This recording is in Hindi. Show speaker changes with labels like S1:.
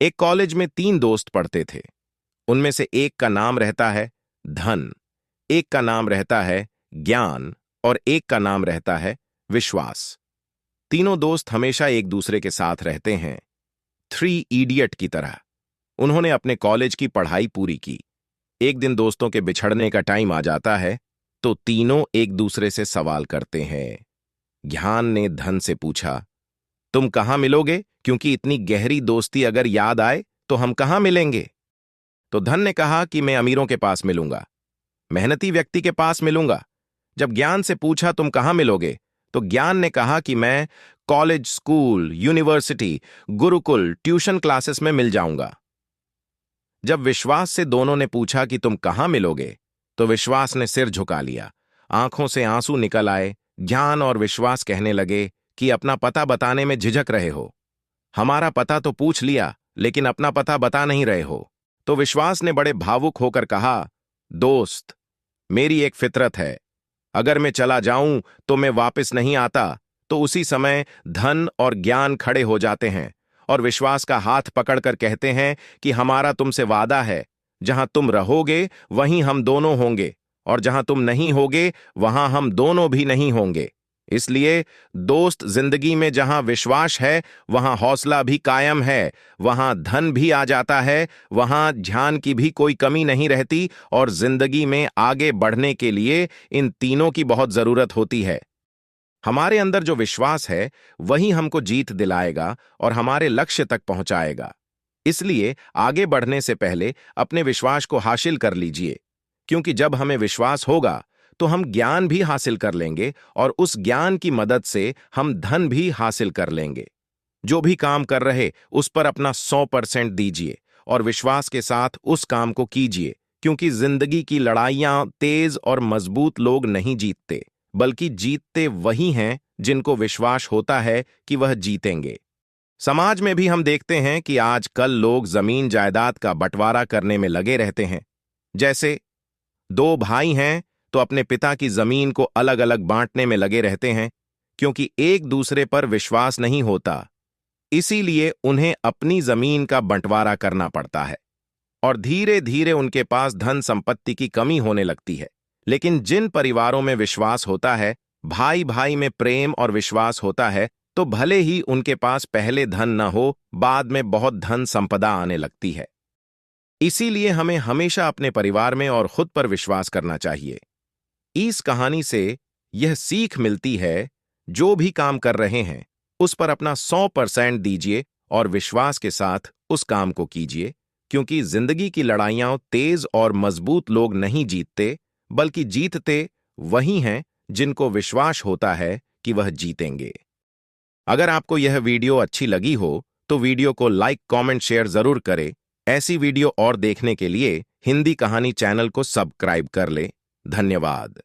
S1: एक कॉलेज में 3 दोस्त पढ़ते थे। उनमें से एक का नाम रहता है धन, एक का नाम रहता है ज्ञान और एक का नाम रहता है विश्वास। तीनों दोस्त हमेशा एक दूसरे के साथ रहते हैं, 3 इडियट की तरह। उन्होंने अपने कॉलेज की पढ़ाई पूरी की। एक दिन दोस्तों के बिछड़ने का टाइम आ जाता है तो तीनों एक दूसरे से सवाल करते हैं। ज्ञान ने धन से पूछा, तुम कहाँ मिलोगे? क्योंकि इतनी गहरी दोस्ती अगर याद आए तो हम कहाँ मिलेंगे? तो धन ने कहा कि मैं अमीरों के पास मिलूंगा, मेहनती व्यक्ति के पास मिलूंगा। जब ज्ञान से पूछा तुम कहाँ मिलोगे, तो ज्ञान ने कहा कि मैं college, school, university, Gurukul, tuition classes में मिल जाऊंगा। जब विश्वास से दोनों ने पूछा कि तुम कहाँ मिलोगे, तो विश्वास ने सिर झुका लिया। आंखों से आंसू निकल आए। ज्ञान और विश्वास कहने लगे कि अपना पता बताने में झिझक रहे हो। हमारा पता तो पूछ लिया, लेकिन अपना पता बता नहीं रहे हो। तो विश्वास ने बड़े भावुक होकर कहा, दोस्त, मेरी एक फितरत है। अगर मैं चला जाऊं तो मैं वापस नहीं आता। तो उसी समय धन और ज्ञान खड़े हो जाते हैं और विश्वास का हाथ पकड़कर कहते हैं कि हमारा तुमसे वादा है, जहां तुम रहोगे वहीं हम दोनों होंगे, और जहां तुम नहीं होगे वहां हम दोनों भी नहीं होंगे। इसलिए दोस्त, जिंदगी में जहां विश्वास है वहां हौसला भी कायम है, वहां धन भी आ जाता है, वहां ध्यान की भी कोई कमी नहीं रहती, और जिंदगी में आगे बढ़ने के लिए इन तीनों की बहुत जरूरत होती है। हमारे अंदर जो विश्वास है वही हमको जीत दिलाएगा और हमारे लक्ष्य तक पहुंचाएगा। इसलिए आगे बढ़ने से पहले अपने विश्वास को हासिल कर लीजिए, क्योंकि जब हमें विश्वास होगा तो हम ज्ञान भी हासिल कर लेंगे और उस ज्ञान की मदद से हम धन भी हासिल कर लेंगे। जो भी काम कर रहे उस पर अपना 100% दीजिए और विश्वास के साथ उस काम को कीजिए, क्योंकि जिंदगी की लड़ाइयां तेज और मजबूत लोग नहीं जीतते, बल्कि जीतते वही हैं जिनको विश्वास होता है कि वह जीतेंगे। समाज में भी हम देखते हैं कि आजकल लोग जमीन जायदाद का बंटवारा करने में लगे रहते हैं। जैसे 2 भाई हैं तो अपने पिता की जमीन को अलग अलग बांटने में लगे रहते हैं, क्योंकि एक दूसरे पर विश्वास नहीं होता। इसीलिए उन्हें अपनी जमीन का बंटवारा करना पड़ता है और धीरे धीरे उनके पास धन संपत्ति की कमी होने लगती है। लेकिन जिन परिवारों में विश्वास होता है, भाई भाई में प्रेम और विश्वास होता है, तो भले ही उनके पास पहले धन न हो, बाद में बहुत धन संपदा आने लगती है। इसीलिए हमें हमेशा अपने परिवार में और खुद पर विश्वास करना चाहिए। इस कहानी से यह सीख मिलती है, जो भी काम कर रहे हैं उस पर अपना 100% दीजिए और विश्वास के साथ उस काम को कीजिए, क्योंकि जिंदगी की लड़ाइयां तेज और मजबूत लोग नहीं जीतते, बल्कि जीतते वही हैं जिनको विश्वास होता है कि वह जीतेंगे। अगर आपको यह वीडियो अच्छी लगी हो तो वीडियो को लाइक, कमेंट, शेयर जरूर करें। ऐसी वीडियो और देखने के लिए हिंदी कहानी चैनल को सब्सक्राइब कर ले। धन्यवाद।